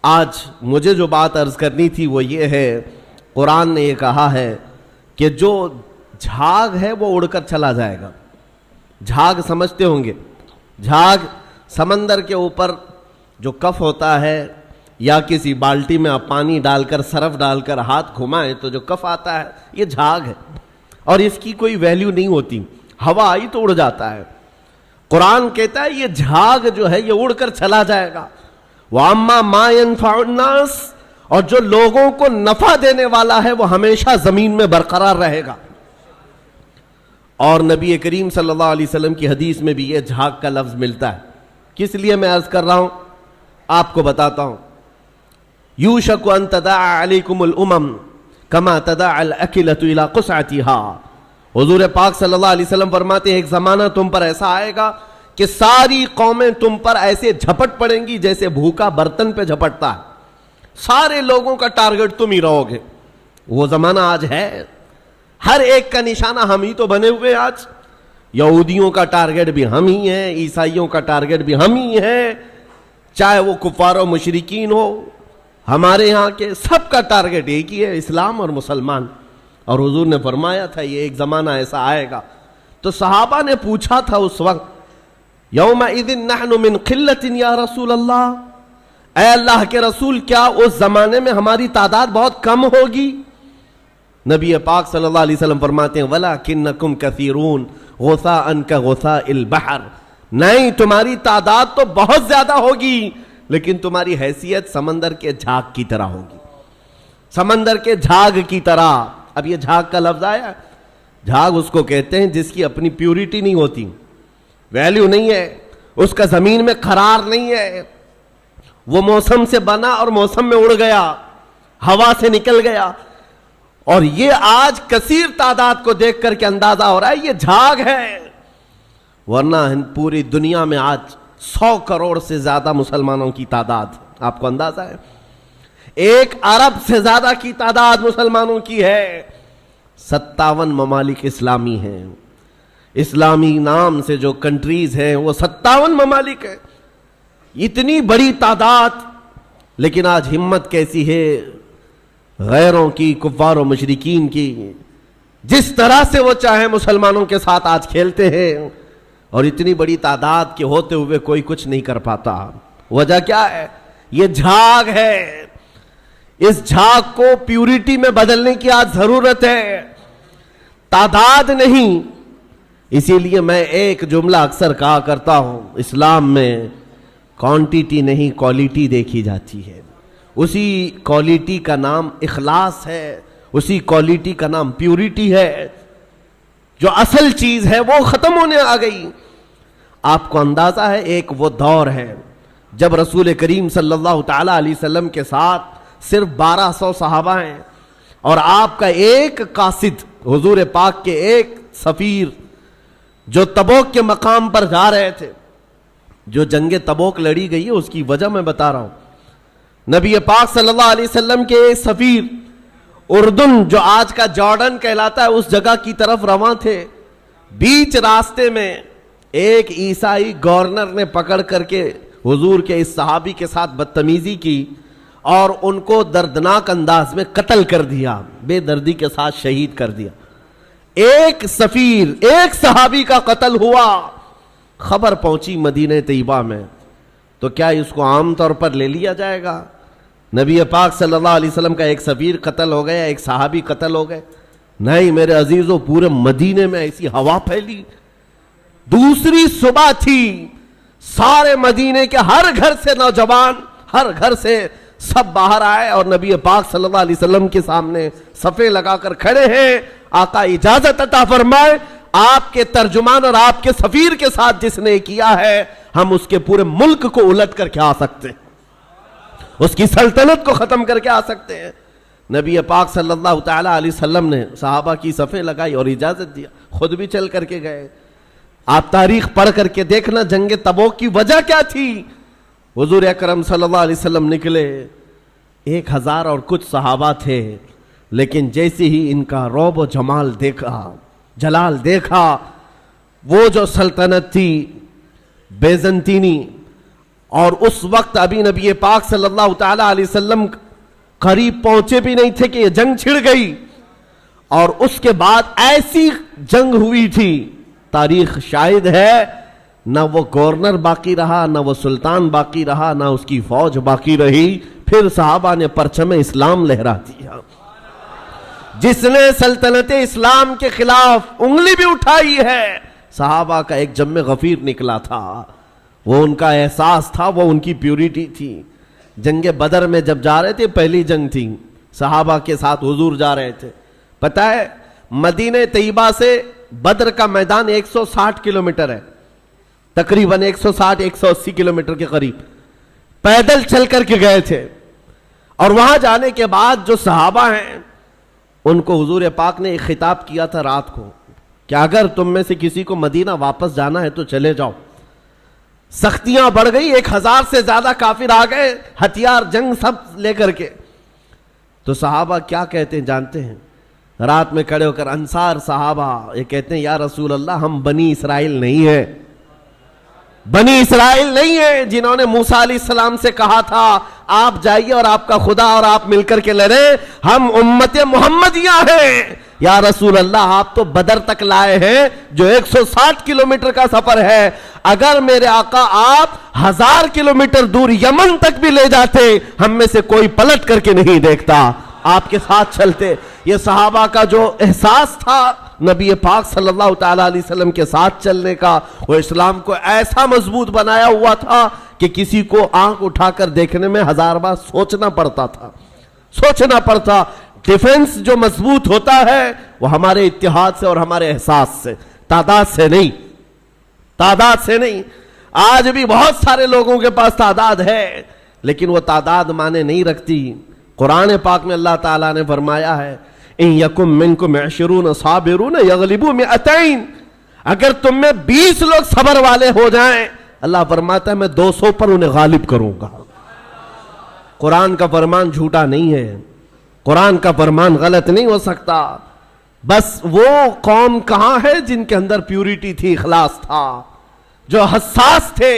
آج مجھے جو بات عرض کرنی تھی وہ یہ ہے، قرآن نے یہ کہا ہے کہ جو جھاگ ہے وہ اڑ کر چلا جائے گا. جھاگ سمجھتے ہوں گے، جھاگ سمندر کے اوپر جو کف ہوتا ہے، یا کسی بالٹی میں آپ پانی ڈال کر سرف ڈال کر ہاتھ گھمائیں تو جو کف آتا ہے یہ جھاگ ہے، اور اس کی کوئی ویلیو نہیں ہوتی، ہوا آئی تو اڑ جاتا ہے. قرآن کہتا ہے یہ جھاگ جو ہے یہ اڑ کر چلا جائے گا. وَأَمَّا مَا يَنْفَعُ النَّاسِ، اور جو لوگوں کو نفع دینے والا ہے وہ ہمیشہ زمین میں برقرار رہے گا. اور نبی کریم صلی اللہ علیہ وسلم کی حدیث میں بھی یہ جھاگ کا لفظ ملتا ہے. کس لیے میں عرض کر رہا ہوں آپ کو بتاتا ہوں. یوشک ان تداعى علیکم الامم کما تداعى الاکلۃ الی قصعتها. حضور پاک صلی اللہ علیہ وسلم فرماتے ہیں ایک زمانہ تم پر ایسا آئے گا کہ ساری قومیں تم پر ایسے جھپٹ پڑیں گی جیسے بھوکا برتن پہ جھپٹتا ہے. سارے لوگوں کا ٹارگٹ تم ہی رہو گے. وہ زمانہ آج ہے، ہر ایک کا نشانہ ہم ہی تو بنے ہوئے. آج یہودیوں کا ٹارگٹ بھی ہم ہی ہیں، عیسائیوں کا ٹارگٹ بھی ہم ہی ہیں، چاہے وہ کفار و مشرکین ہو، ہمارے ہاں کے سب کا ٹارگٹ ایک ہی ہے، اسلام اور مسلمان. اور حضور نے فرمایا تھا یہ ایک زمانہ ایسا آئے گا. تو صحابہ نے پوچھا تھا اس وقت، یومئذ نحن من قلۃ یا رسول اللہ، اے اللہ کے رسول کیا اس زمانے میں ہماری تعداد بہت کم ہوگی؟ نبی پاک صلی اللہ علیہ وسلم فرماتے ہیں وَلَكِنَّكُمْ كَثِيرُونَ غُثَاءً كَغُثَاءِ الْبَحْرِ، نہیں تمہاری تعداد تو بہت زیادہ ہوگی لیکن تمہاری حیثیت سمندر کے جھاگ کی طرح ہوگی، سمندر کے جھاگ کی طرح. اب یہ جھاگ کا لفظ آیا، جھاگ اس کو کہتے ہیں جس کی اپنی پیورٹی نہیں ہوتی، ویلیو نہیں ہے، اس کا زمین میں قرار نہیں ہے، وہ موسم سے بنا اور موسم میں اڑ گیا، ہوا سے نکل گیا. اور یہ آج کثیر تعداد کو دیکھ کر کے اندازہ ہو رہا ہے یہ جھاگ ہے. ورنہ پوری دنیا میں آج 100 کروڑ سے زیادہ مسلمانوں کی تعداد، آپ کو اندازہ ہے 1 ارب سے زیادہ کی تعداد مسلمانوں کی ہے. 57 ممالک اسلامی ہیں، اسلامی نام سے جو کنٹریز ہیں وہ 57 ممالک ہیں. اتنی بڑی تعداد، لیکن آج ہمت کیسی ہے غیروں کی، کفار و مشرکین کی، جس طرح سے وہ چاہیں مسلمانوں کے ساتھ آج کھیلتے ہیں. اور اتنی بڑی تعداد کے ہوتے ہوئے کوئی کچھ نہیں کر پاتا. وجہ کیا ہے؟ یہ جھاگ ہے. اس جھاگ کو پیورٹی میں بدلنے کی آج ضرورت ہے، تعداد نہیں. اسی لیے میں ایک جملہ اکثر کہا کرتا ہوں، اسلام میں کوانٹیٹی نہیں کوالٹی دیکھی جاتی ہے. اسی کوالٹی کا نام اخلاص ہے، اسی کوالٹی کا نام پیورٹی ہے. جو اصل چیز ہے وہ ختم ہونے آ گئی. آپ کو اندازہ ہے ایک وہ دور ہے جب رسول کریم صلی اللہ تعالی علیہ وسلم کے ساتھ صرف 1200 صحابہ ہیں، اور آپ کا ایک قاصد، حضور پاک کے ایک سفیر جو تبوک کے مقام پر جا رہے تھے. جو جنگ تبوک لڑی گئی ہے اس کی وجہ میں بتا رہا ہوں. نبی پاک صلی اللہ علیہ وسلم کے ایک سفیر اردن، جو آج کا جارڈن کہلاتا ہے، اس جگہ کی طرف رواں تھے. بیچ راستے میں ایک عیسائی گورنر نے پکڑ کر کے حضور کے اس صحابی کے ساتھ بدتمیزی کی اور ان کو دردناک انداز میں قتل کر دیا، بے دردی کے ساتھ شہید کر دیا. ایک سفیر، ایک صحابی کا قتل ہوا. خبر پہنچی مدینہ طیبہ میں، تو کیا اس کو عام طور پر لے لیا جائے گا؟ نبی پاک صلی اللہ علیہ وسلم کا ایک سفیر قتل ہو گیا، ایک صحابی قتل ہو گئے. نہیں میرے عزیزو، پورے مدینے میں ایسی ہوا پھیلی. دوسری صبح تھی، سارے مدینے کے ہر گھر سے نوجوان، ہر گھر سے سب باہر آئے اور نبی پاک صلی اللہ علیہ وسلم کے سامنے صفیں لگا کر کھڑے ہیں. آقا اجازت عطا فرمائے، آپ کے ترجمان اور آپ کے سفیر کے ساتھ جس نے کیا ہے ہم اس کے پورے ملک کو الٹ کر کے آ سکتے ہیں، اس کی سلطنت کو ختم کر کے آ سکتے ہیں. نبی پاک صلی اللہ تعالی علیہ وسلم نے صحابہ کی صفیں لگائی اور اجازت دیا، خود بھی چل کر کے گئے. آپ تاریخ پڑھ کر کے دیکھنا جنگ تبوک کی وجہ کیا تھی. حضور اکرم صلی اللہ علیہ وسلم نکلے، 1000 اور کچھ صحابہ تھے، لیکن جیسے ہی ان کا رعب و جمال دیکھا، جلال دیکھا، وہ جو سلطنت تھی بیزنطینی، اور اس وقت ابھی نبی پاک صلی اللہ تعالی علیہ وسلم قریب پہنچے بھی نہیں تھے کہ یہ جنگ چھڑ گئی، اور اس کے بعد ایسی جنگ ہوئی تھی، تاریخ شاہد ہے، نہ وہ گورنر باقی رہا، نہ وہ سلطان باقی رہا، نہ اس کی فوج باقی رہی، پھر صحابہ نے پرچم اسلام لہرا دیا۔ جس نے سلطنت اسلام کے خلاف انگلی بھی اٹھائی ہے، صحابہ کا ایک جم غفیر نکلا تھا، وہ ان کا احساس تھا، وہ ان کی پیوریٹی تھی۔ جنگ بدر میں جب جا رہے تھے، پہلی جنگ تھی، صحابہ کے ساتھ حضور جا رہے تھے، پتہ ہے مدینہ طیبہ سے بدر کا میدان 160 کلومیٹر ہے، تقریباً 160-180 کلومیٹر کے قریب پیدل چل کر کے گئے تھے۔ اور وہاں جانے کے بعد جو صحابہ ہیں ان کو حضور پاک نے ایک خطاب کیا تھا رات کو کہ اگر تم میں سے کسی کو مدینہ واپس جانا ہے تو چلے جاؤ۔ سختیاں بڑھ گئی، 1000 سے زیادہ کافر آ گئے، ہتھیار جنگ سب لے کر کے۔ تو صحابہ کیا کہتے ہیں جانتے ہیں؟ رات میں کھڑے ہو کر انصار صحابہ یہ کہتے ہیں، یا رسول اللہ ہم بنی اسرائیل نہیں ہیں، بنی اسرائیل نہیں ہیں جنہوں نے موسیٰ علیہ السلام سے کہا تھا آپ جائیے اور آپ کا خدا اور آپ مل کر کے لڑیں، ہم امت محمدیہ ہیں۔ یا رسول اللہ آپ تو بدر تک لائے ہیں جو 160 کلومیٹر کا سفر ہے، اگر میرے آقا آپ 1000 کلومیٹر دور یمن تک بھی لے جاتے، ہم میں سے کوئی پلٹ کر کے نہیں دیکھتا، آپ کے ساتھ چلتے۔ یہ صحابہ کا جو احساس تھا نبی پاک صلی اللہ تعالی علیہ وسلم کے ساتھ چلنے کا، وہ اسلام کو ایسا مضبوط بنایا ہوا تھا کہ کسی کو آنکھ اٹھا کر دیکھنے میں 1000 بار سوچنا پڑتا تھا، سوچنا پڑتا۔ ڈیفنس جو مضبوط ہوتا ہے وہ ہمارے اتحاد سے اور ہمارے احساس سے، تعداد سے نہیں، تعداد سے نہیں۔ آج بھی بہت سارے لوگوں کے پاس تعداد ہے لیکن وہ تعداد معنی نہیں رکھتی۔ قرآن پاک میں اللہ تعالیٰ نے فرمایا ہے ان یکم منکم 20 صابرون یغلبوا 200، اگر تم میں 20 لوگ صبر والے ہو جائیں، اللہ فرماتا ہے میں 200 پر انہیں غالب کروں گا۔ قرآن کا فرمان جھوٹا نہیں ہے، قرآن کا فرمان غلط نہیں ہو سکتا۔ بس وہ قوم کہاں ہے جن کے اندر پیوریٹی تھی، اخلاص تھا، جو حساس تھے۔